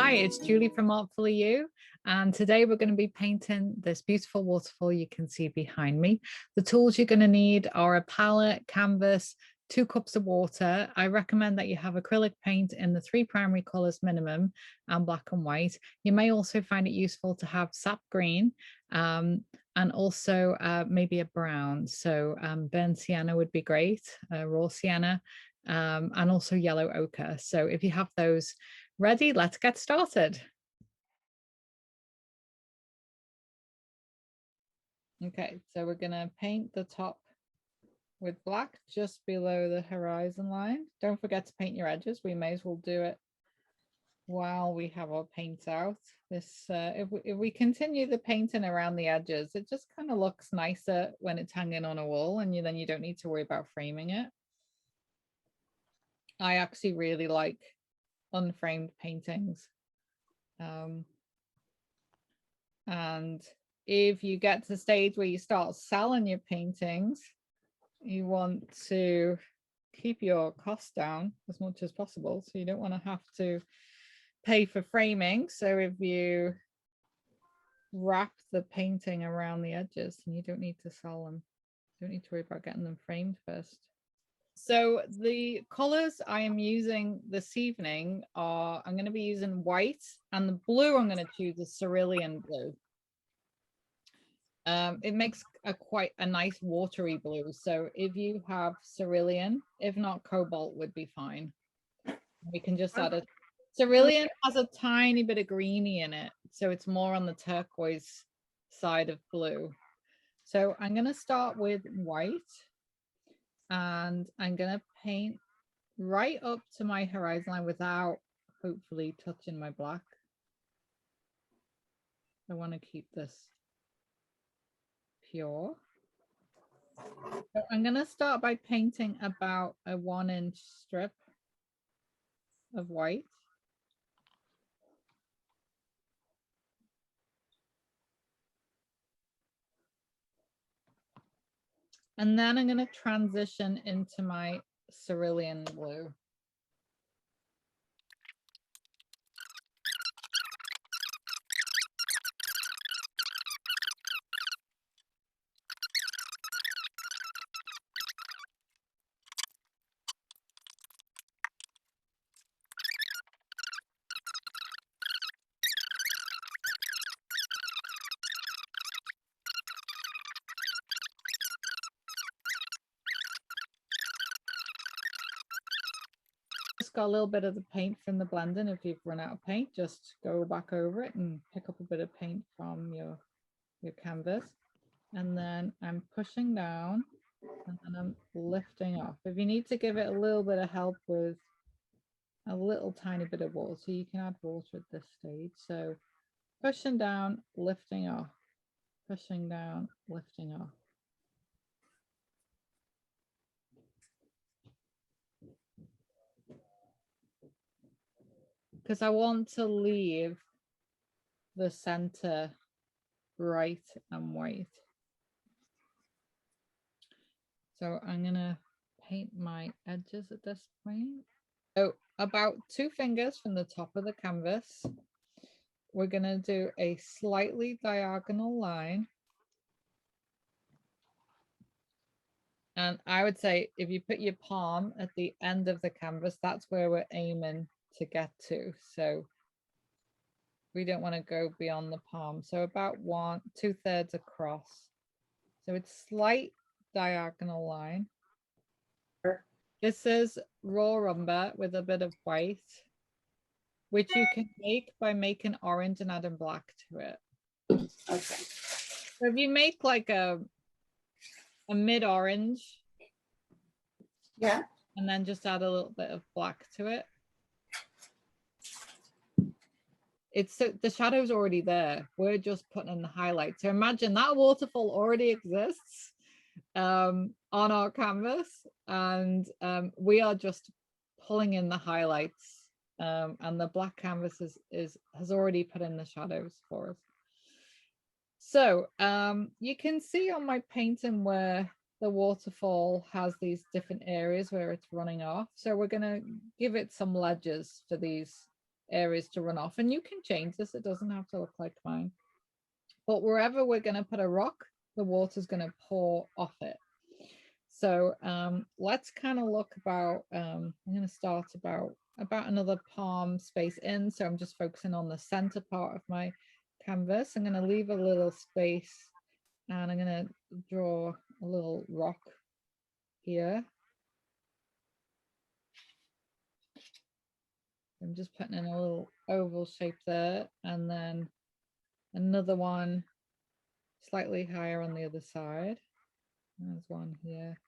Hi, it's Julie from Artfully You, and today we're going to be painting this beautiful waterfall you can see behind me. The tools you're going to need are a palette, canvas, 2 cups of water. I recommend that you have acrylic paint in the 3 primary colors minimum and black and white. You may also find it useful to have SapGreen and also maybe a brown. So burnt sienna would be great, raw sienna, and also yellow ochre. So if you have those ready, let's get started. Okay, so we're gonna paint the top with black just below the horizon line. Don't forget to paint your edges. We may as well do it while we have our paint out. This if we continue the painting around the edges, it just kind of looks nicer when it's hanging on a wall, and then you don't need to worry about framing it. I actually really like unframed paintings. And if you get to the stage where you start selling your paintings, you want to keep your costs down as much as possible. So you don't want to have to pay for framing. So if you wrap the painting around the edges, then you don't need to sell them. You don't need to worry about getting them framed first. So the colors I am using this evening are, I'm going to be using white, and the blue I'm going to choose is Cerulean Blue. It makes quite a nice watery blue. So if you have cerulean, if not, cobalt would be fine. We can just add a cerulean has a tiny bit of greeny in it, so it's more on the turquoise side of blue. So I'm going to start with white, and I'm going to paint right up to my horizon line without hopefully touching my black. I want to keep this pure. So I'm going to start by painting about a 1-inch strip of white. And then I'm going to transition into my cerulean blue. Got a little bit of the paint from the blending. If you've run out of paint, just go back over it and pick up a bit of paint from your canvas. And then I'm pushing down and then I'm lifting off. If you need to give it a little bit of help with a little tiny bit of water, you can add water at this stage. So pushing down, lifting off, pushing down, lifting off. Because I want to leave the center bright and white. So I'm going to paint my edges at this point. So about 2 fingers from the top of the canvas, we're going to do a slightly diagonal line. And I would say if you put your palm at the end of the canvas, that's where we're aiming to get to. So we don't want to go beyond the palm. So about 2/3 across. So it's slight diagonal line. This is raw umber with a bit of white, which you can make by making orange and adding black to it. Okay. So if you make like a mid-orange, yeah, and then just add a little bit of black to it. It's so the shadow's already there. We're just putting in the highlight. So imagine that waterfall already exists on our canvas, and we are just pulling in the highlights, and the black canvas has already put in the shadows for us. So you can see on my painting where the waterfall has these different areas where it's running off. So we're going to give it some ledges for these areas to run off. And you can change this, it doesn't have to look like mine. But wherever we're going to put a rock, the water's going to pour off it. So let's kind of look about, I'm going to start about another palm space in. So I'm just focusing on the center part of my canvas. I'm going to leave a little space and I'm going to draw a little rock here. I'm just putting in a little oval shape there, and then another one slightly higher on the other side. There's one here.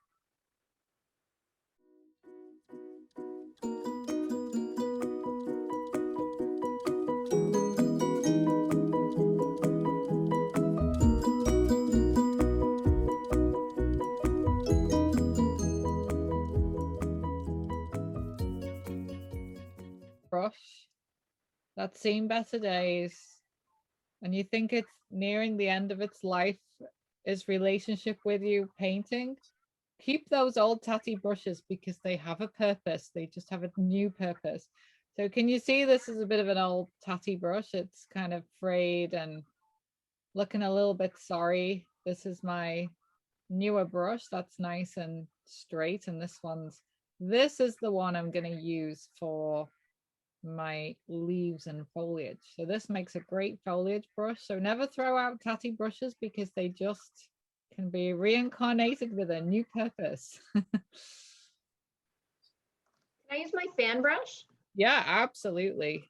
Brush that's seen better days, and you think it's nearing the end of its life, its relationship with you painting, keep those old tatty brushes because they have a purpose. They just have a new purpose. So can you see this is a bit of an old tatty brush? It's kind of frayed and looking a little bit sorry. This is my newer brush that's nice and straight, and this is the one I'm going to use for my leaves and foliage. So this makes a great foliage brush. So never throw out tatty brushes because they just can be reincarnated with a new purpose. Can I use my fan brush? Yeah, absolutely.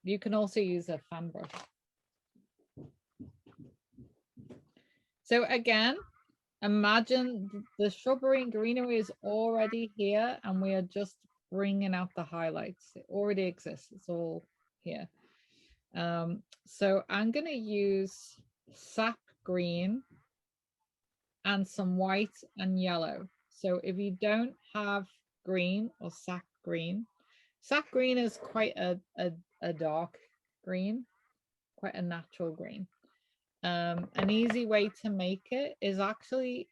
You can also use a fan brush. So again, imagine the shrubbery and greenery is already here and we are just bringing out the highlights. It already exists. It's all here. So I'm going to use SapGreen and some white and yellow. So if you don't have green or SapGreen is quite a dark green, quite a natural green. An easy way to make it is actually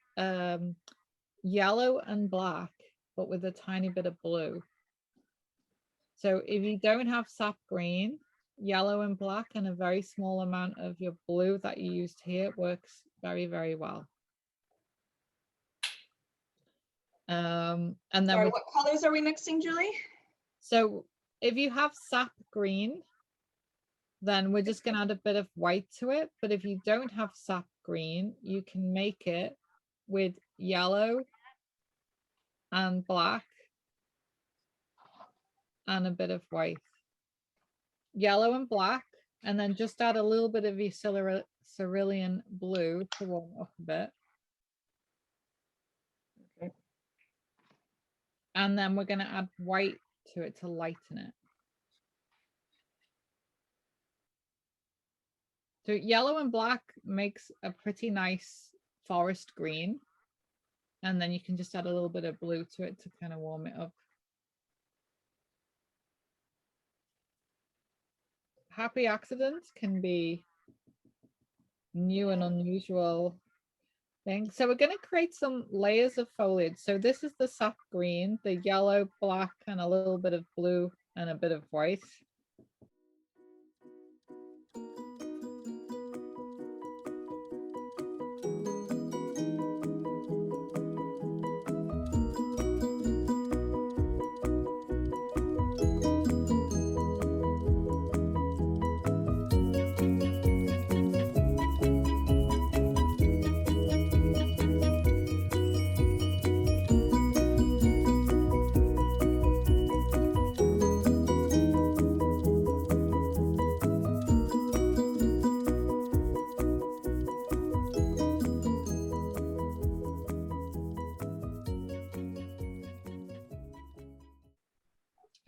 yellow and black, but with a tiny bit of blue. So if you don't have SapGreen, yellow and black and a very small amount of your blue that you used here works very, very well. And then sorry, what colors are we mixing, Julie? So if you have SapGreen, then we're just going to add a bit of white to it. But if you don't have SapGreen, you can make it with yellow and black and a bit of white. Yellow and black, and then just add a little bit of your cerulean blue to warm up a bit. Okay. And then we're going to add white to it to lighten it. So yellow and black makes a pretty nice forest green. And then you can just add a little bit of blue to it to kind of warm it up. Happy accidents can be new and unusual things. So we're going to create some layers of foliage. So this is the SapGreen, the yellow, black, and a little bit of blue and a bit of white.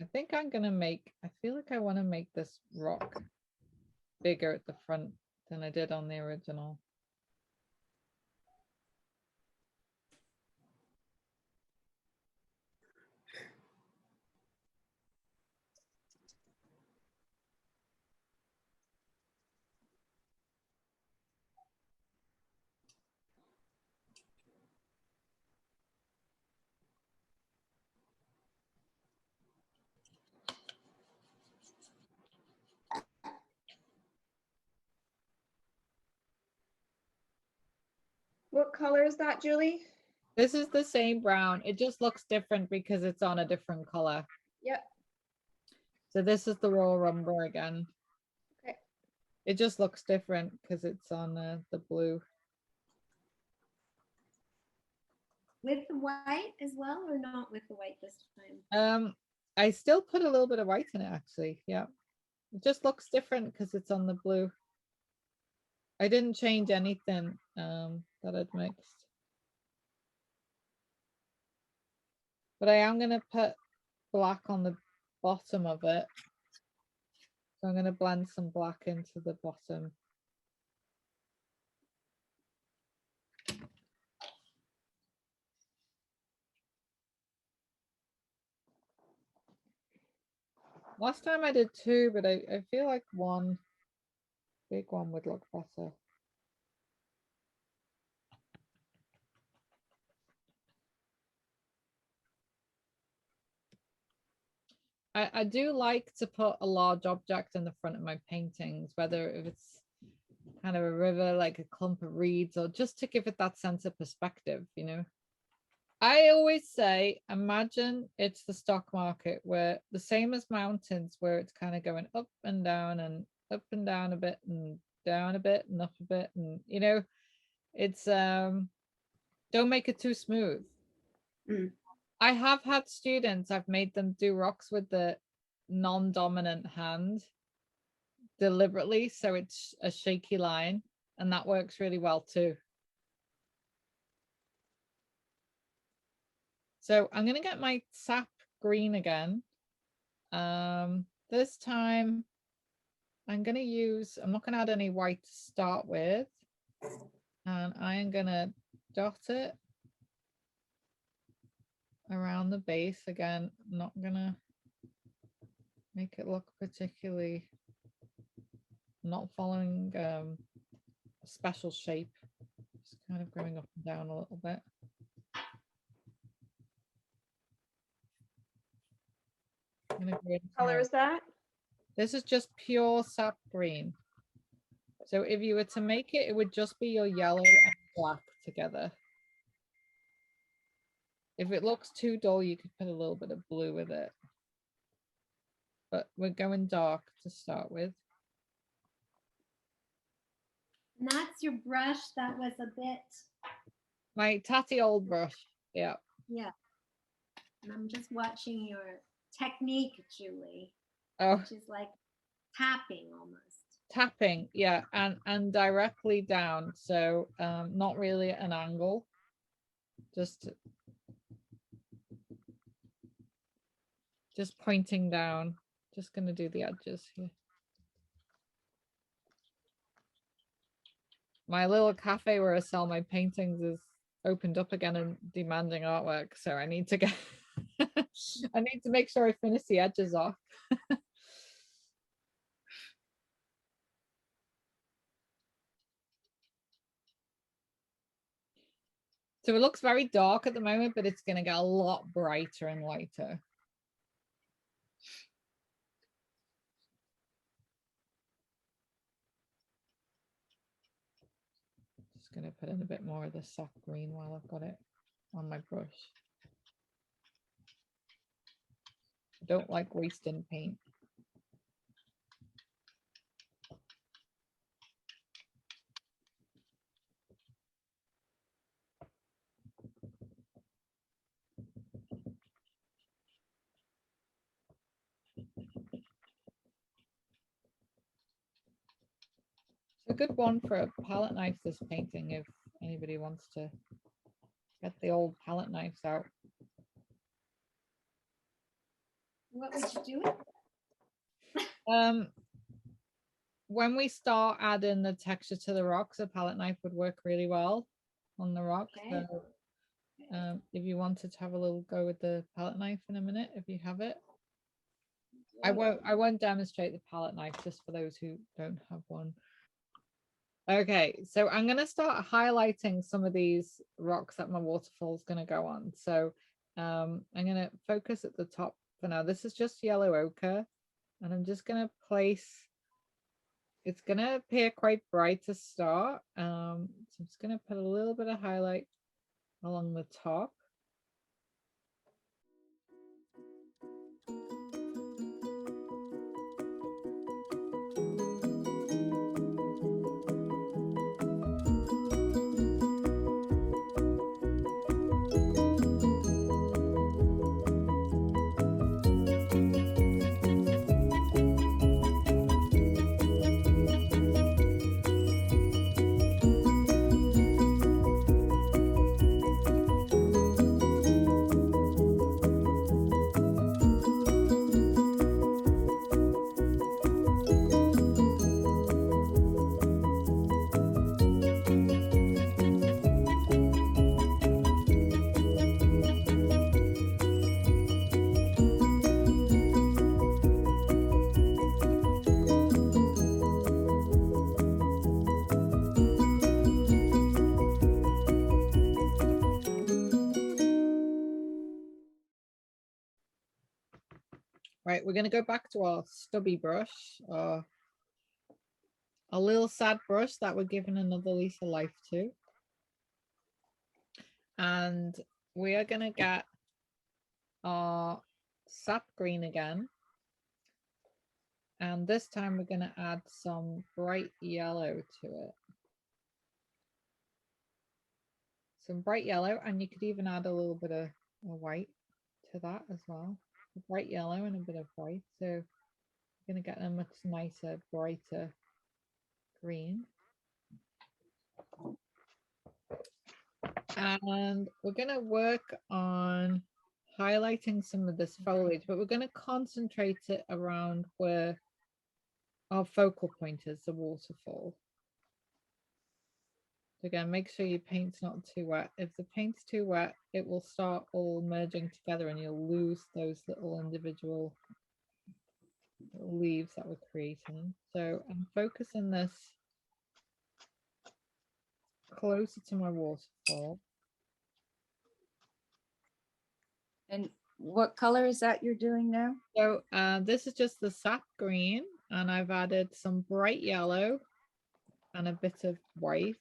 I think I'm gonna I feel like I want to make this rock bigger at the front than I did on the original. What color is that, Julie? This is the same brown. It just looks different because it's on a different color. Yep. So this is the raw umber again. Okay. It just looks different because it's on the blue. With the white as well, or not with the white this time? I still put a little bit of white in it actually. Yeah. It just looks different because it's on the blue. I didn't change anything that I'd mixed. But I am going to put black on the bottom of it. So I'm going to blend some black into the bottom. Last time I did two, but I feel like one big one would look better. I do like to put a large object in the front of my paintings, whether if it's kind of a river, like a clump of reeds, or just to give it that sense of perspective, you know. I always say, imagine it's the stock market where the same as mountains, where it's kind of going up and down a bit and down a bit and up a bit. And, you know, it's, don't make it too smooth. Mm. I have had students, I've made them do rocks with the non-dominant hand deliberately, so it's a shaky line, and that works really well too. So I'm going to get my SapGreen again. This time I'm going to use, I'm not going to add any white to start with, and I am going to dot it around the base again. I'm not going to make it look particularly, not following a special shape, just kind of going up and down a little bit. What color is that? This is just pure SapGreen. So if you were to make it, it would just be your yellow and black together. If it looks too dull, you could put a little bit of blue with it. But we're going dark to start with. And that's your brush that was a bit, My tatty old brush, yeah. yeah. And I'm just watching your technique, Julie, Oh, which is like tapping almost. tapping, yeah, and directly down. So not really at an angle, just pointing down. Just gonna do the edges here. My little cafe where I sell my paintings is opened up again and demanding artwork, so I need to get I need to make sure I finish the edges off. So it looks very dark at the moment, but it's going to get a lot brighter and lighter. Just going to put in a bit more of the SapGreen while I've got it on my brush. I don't like wasting paint. It's a good one for a palette knife, this painting, if anybody wants to get the old palette knives out. What would you do with it? When we start adding the texture to the rocks, a palette knife would work really well on the rock. Okay. So if you wanted to have a little go with the palette knife in a minute, if you have it. I won't demonstrate the palette knife, just for those who don't have one. Okay, so I'm going to start highlighting some of these rocks that my waterfall is going to go on. So I'm going to focus at the top for now. This is just yellow ochre, and I'm just going to place it's gonna appear quite bright to start. So I'm just gonna put a little bit of highlight along the top. Right, we're going to go back to our stubby brush, a little sad brush that we're giving another lease of life to. And we are going to get our SapGreen again. And this time we're going to add some bright yellow to it. Some bright yellow, and you could even add a little bit of white to that as well. A bright yellow and a bit of white. So you're going to get a much nicer, brighter green. And we're going to work on highlighting some of this foliage, but we're going to concentrate it around where our focal point is, the waterfall. So again, make sure your paint's not too wet. If the paint's too wet, it will start all merging together and you'll lose those little individual leaves that we're creating. So I'm focusing this closer to my waterfall. And what color is that you're doing now? So this is just the SapGreen, and I've added some bright yellow and a bit of white.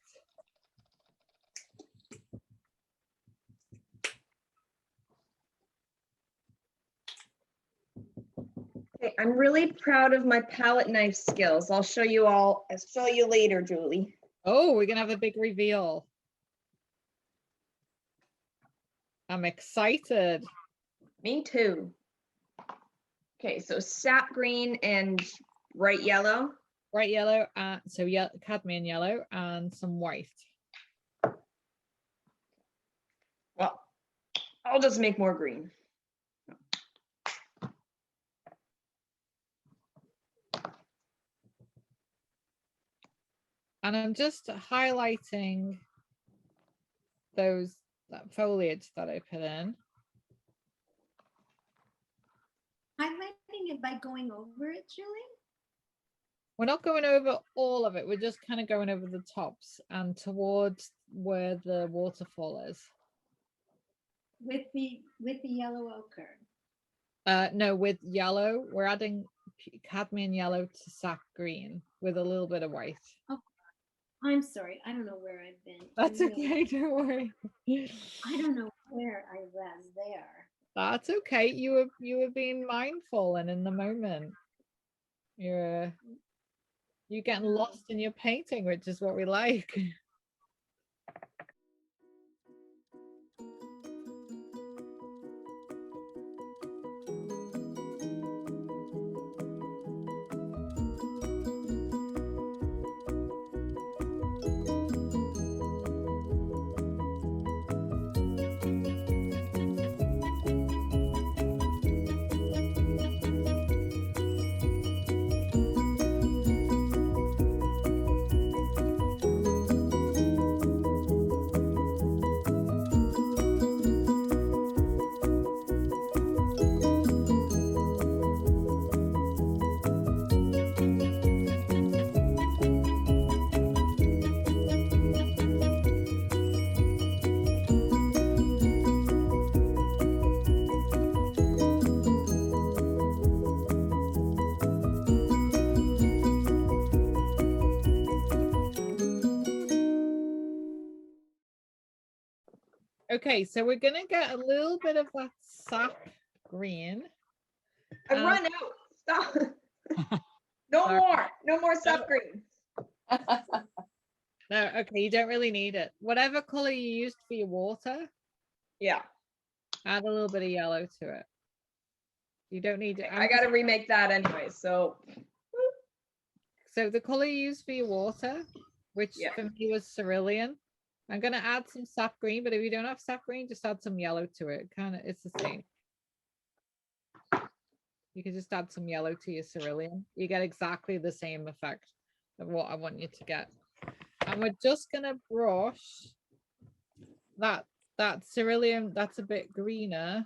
Okay, I'm really proud of my palette knife skills. I'll show you later, Julie. Oh, we're gonna have a big reveal. I'm excited. Me too. Okay, so sap green and bright yellow. Bright yellow, so yeah, cadmium yellow and some white. Well, I'll just make more green. And I'm just highlighting that foliage that I put in. Highlighting it by going over it, Julie? We're not going over all of it. We're just kind of going over the tops and towards where the waterfall is. With the yellow ochre. No, with yellow. We're adding cadmium yellow to SapGreen with a little bit of white. Oh, I'm sorry. I don't know where I've been. That's okay. Don't worry. I don't know where I was there. That's okay. You were being mindful and in the moment. You're getting lost in your painting, which is what we like. Okay, so we're gonna get a little bit of that sap green. I've Um, run out. Stop. No Sorry. more. No more SapGreen. No, okay, you don't really need it. Whatever color you used for your water, Yeah. add a little bit of yellow to it. You don't need it. I gotta remake that anyway, so So the color you use for your water, which Yeah. for me was cerulean, I'm gonna add some sap green, but if you don't have sap green, just add some yellow to it. Kind of, it's the same. You can just add some yellow to your cerulean. You get exactly the same effect of what I want you to get. And we're just gonna brush that cerulean that's a bit greener.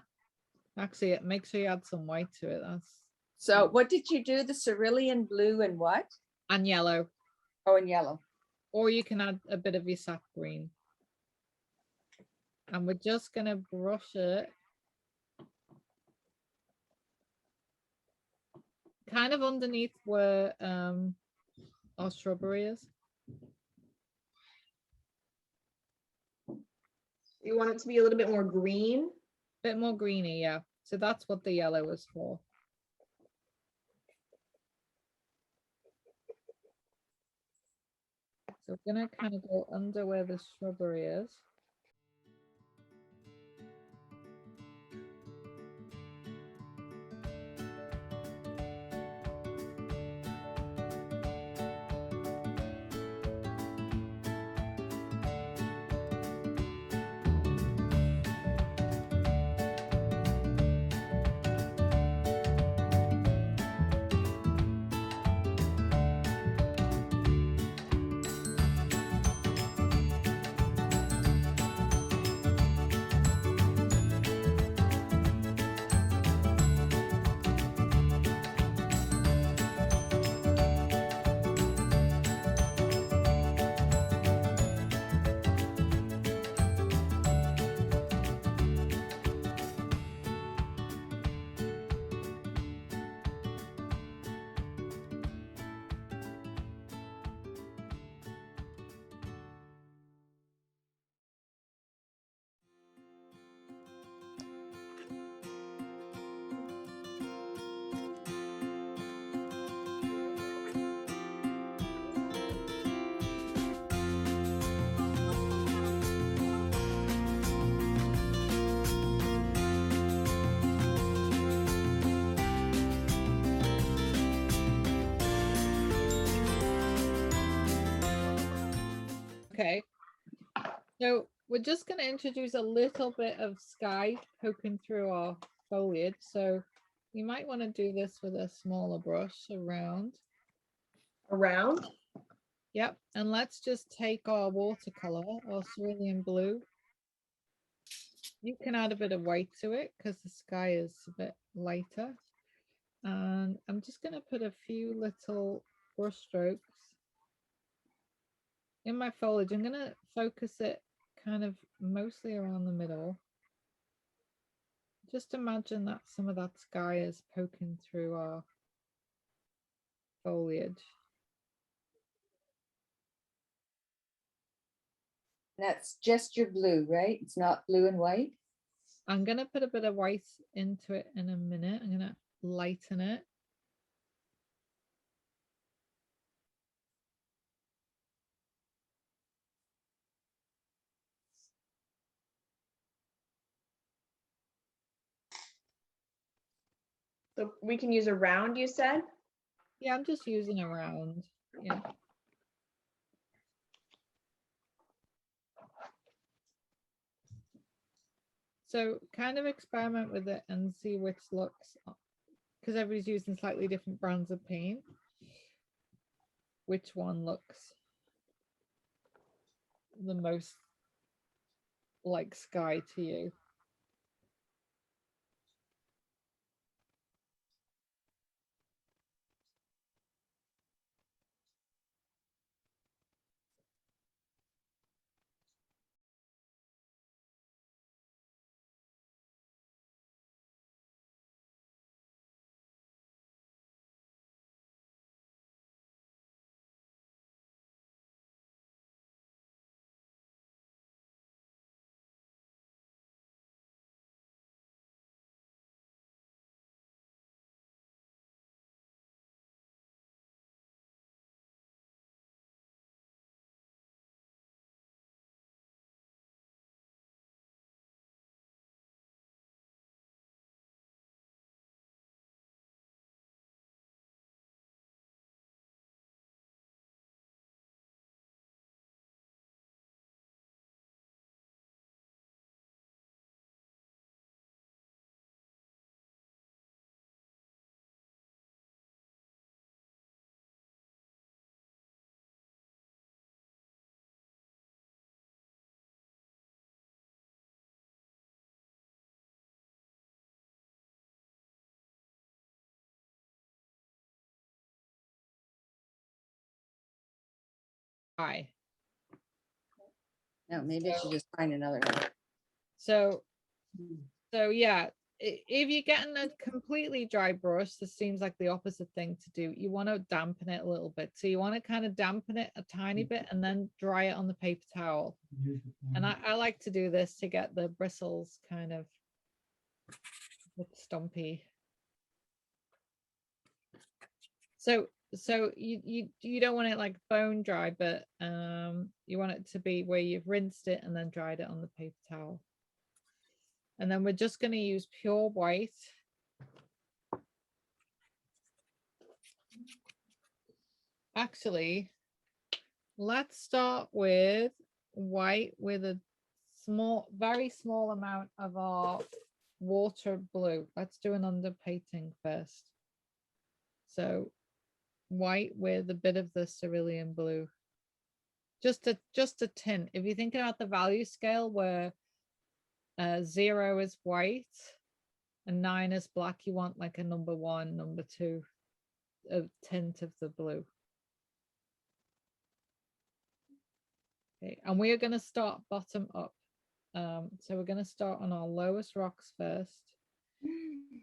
Actually, make sure you add some white to it. That's So what did you do? The cerulean blue and what? and yellow. Oh, and yellow. Or you can add a bit of your sap green. And we're just gonna brush it kind of underneath where our shrubbery is. you want it to be a little bit more green. Bit more greeny, yeah. So that's what the yellow is for. So we're gonna kind of go under where the shrubbery is. Okay. So we're just going to introduce a little bit of sky poking through our foliage. So you might want to do this with a smaller brush around. Around. Yep. And let's just take our watercolor, our cerulean blue. You can add a bit of white to it because the sky is a bit lighter. And I'm just going to put a few little brush strokes in my foliage. I'm going to focus it kind of mostly around the middle. Just imagine that some of that sky is poking through our foliage. That's just your blue, right? It's not blue and white. I'm going to put a bit of white into it in a minute. I'm going to lighten it. So we can use around, you said? Yeah, I'm just using around. Yeah. So kind of experiment with it and see which looks, because everybody's using slightly different brands of paint, which one looks the most like sky to you. dry. No, maybe I should just find another one. So yeah, if you're getting a completely dry brush, this seems like the opposite thing to do. You want to dampen it a little bit. So you want to kind of dampen it a tiny bit and then dry it on the paper towel. And I like to do this to get the bristles kind of stumpy. So you don't want it like bone dry, but you want it to be where you've rinsed it and then dried it on the paper towel. And then we're just going to use pure white. Actually, let's start with white with a very small amount of our water blue. Let's do an underpainting first. So white with a bit of the cerulean blue. Just a tint. If you're thinking about the value scale where 0 is white and 9 is black, you want like a number 1, number 2 of tint of the blue. Okay, and we are going to start bottom up. So we're going to start on our lowest rocks first.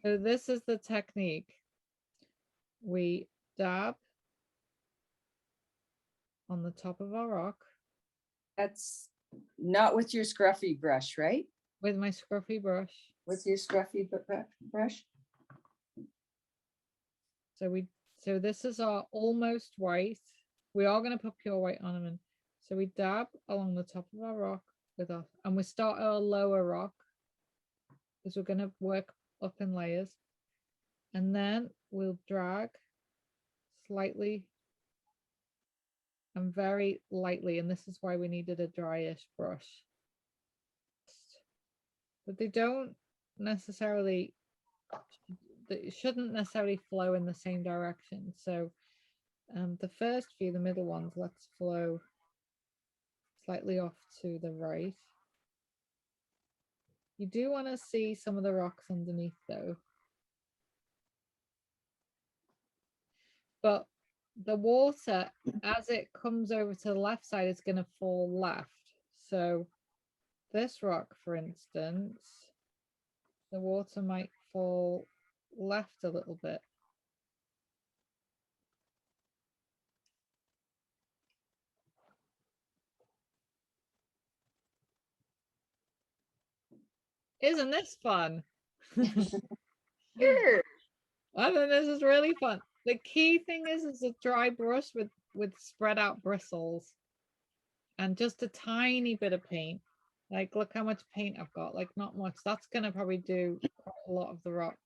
So this is the technique. We dab on the top of our rock. That's not with your scruffy brush, right? With my scruffy brush. With your scruffy brush? So this is our almost white. We are going to put pure white ornament. So we dab along the top of our rock with our, and we start our lower rock because we're going to work up in layers. And then we'll drag slightly and very lightly. And this is why we needed a dryish brush. But they don't necessarily, they shouldn't necessarily flow in the same direction. So the first few, the middle ones, let's flow slightly off to the right. You do want to see some of the rocks underneath though. But the water, as it comes over to the left side, is going to fall left. So this rock, for instance, the water might fall left a little bit. Isn't this fun? Sure. I think this is really fun. The key thing is a dry brush with spread out bristles and just a tiny bit of paint. Like, look how much paint I've got, like not much. That's gonna probably do quite a lot of the rocks.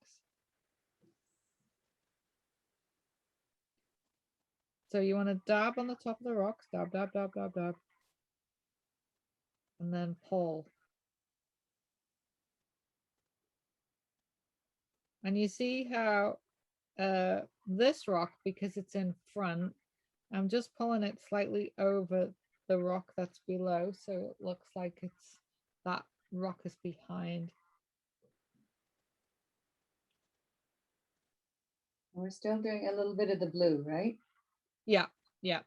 So you want to dab on the top of the rocks, dab, dab, dab, dab, dab. And then pull. And you see how this rock, because it's in front, I'm just pulling it slightly over the rock that's below, so it looks like it's that rock is behind. We're still doing a little bit of the blue, right? Yeah, yeah.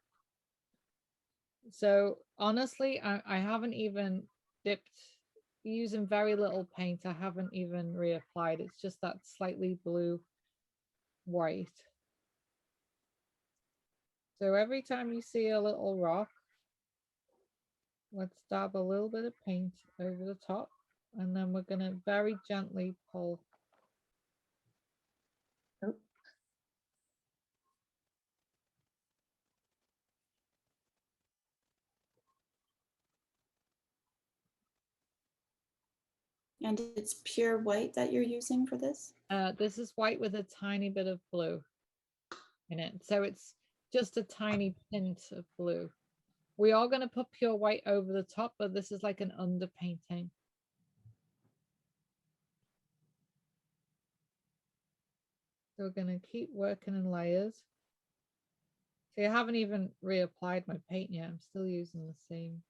So honestly, I haven't even dipped, using very little paint. I haven't even reapplied. It's just that slightly blue white. So every time you see a little rock, let's dab a little bit of paint over the top, and then we're going to very gently pull. Oh. And it's pure white that you're using for this? This is white with a tiny bit of blue in it. So it's just a tiny hint of blue. We are going to put pure white over the top, but this is like an underpainting. So we're going to keep working in layers. See, I haven't even reapplied my paint yet. I'm still using the same.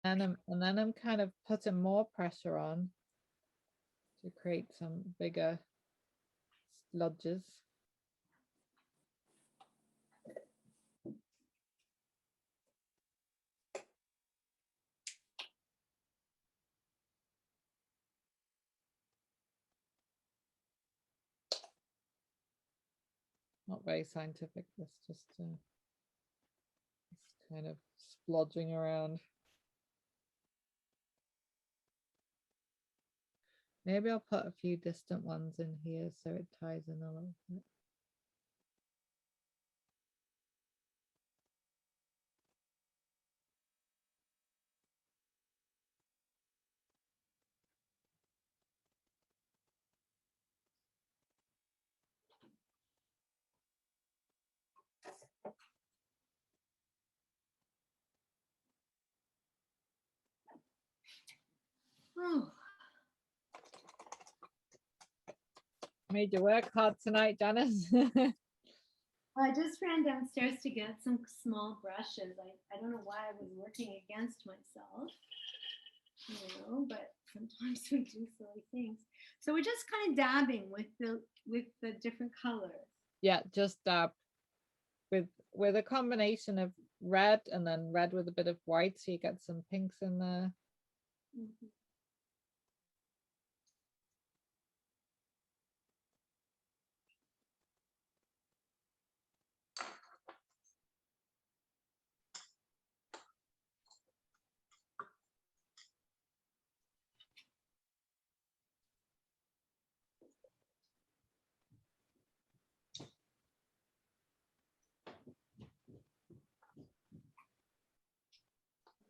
And then I'm kind of putting more pressure on to create some bigger sludges. Not very scientific, this just kind of splodging around. Maybe I'll put a few distant ones in here so it ties in a little bit. Oh, Made you work hard tonight, Janice. I just ran downstairs to get some small brushes. I don't know why I was working against myself, you know, but sometimes we do silly things. So we're just kind of dabbing with the different colors. Yeah, just dab with a combination of red and then red with a bit of white, so you get some pinks in there. Mhm.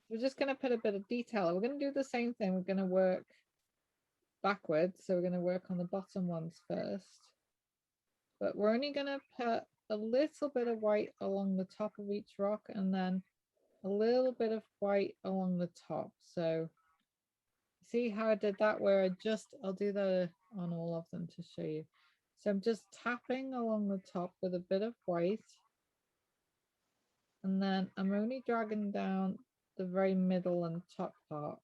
We're just going to put a bit of detail. We're going to do the same thing. We're going to work backwards. So we're going to work on the bottom ones first. But we're only going to put a little bit of white along the top of each rock and then a little bit of white along the top. So see how I did that where I'll do that on all of them to show you. So I'm just tapping along the top with a bit of white. And then I'm only dragging down the very middle and top part.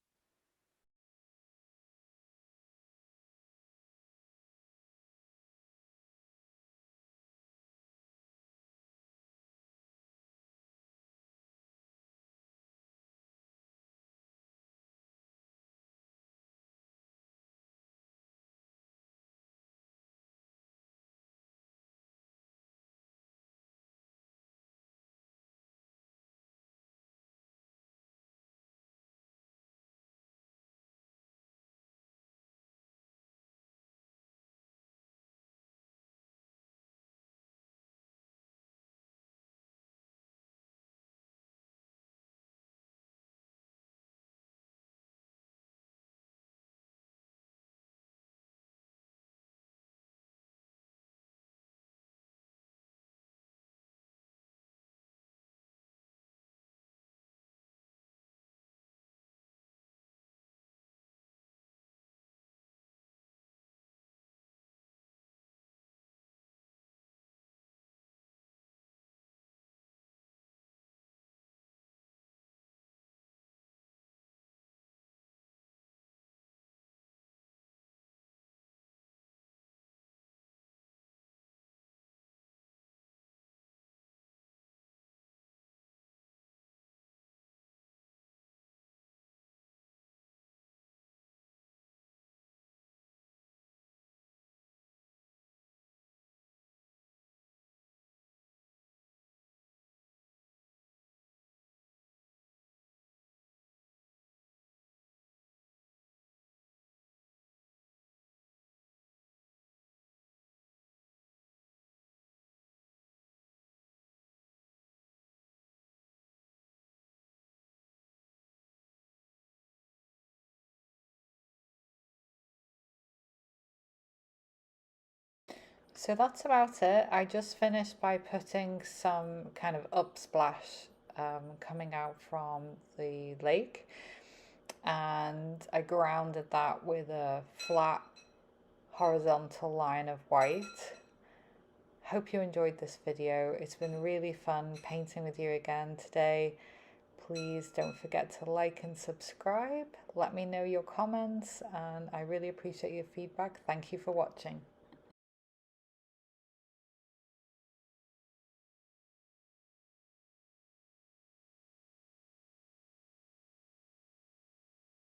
So that's about it. I just finished by putting some kind of upsplash coming out from the lake, and I grounded that with a flat horizontal line of white. Hope you enjoyed this video. It's been really fun painting with you again today. Please don't forget to like and subscribe. Let me know your comments, and I really appreciate your feedback. Thank you for watching.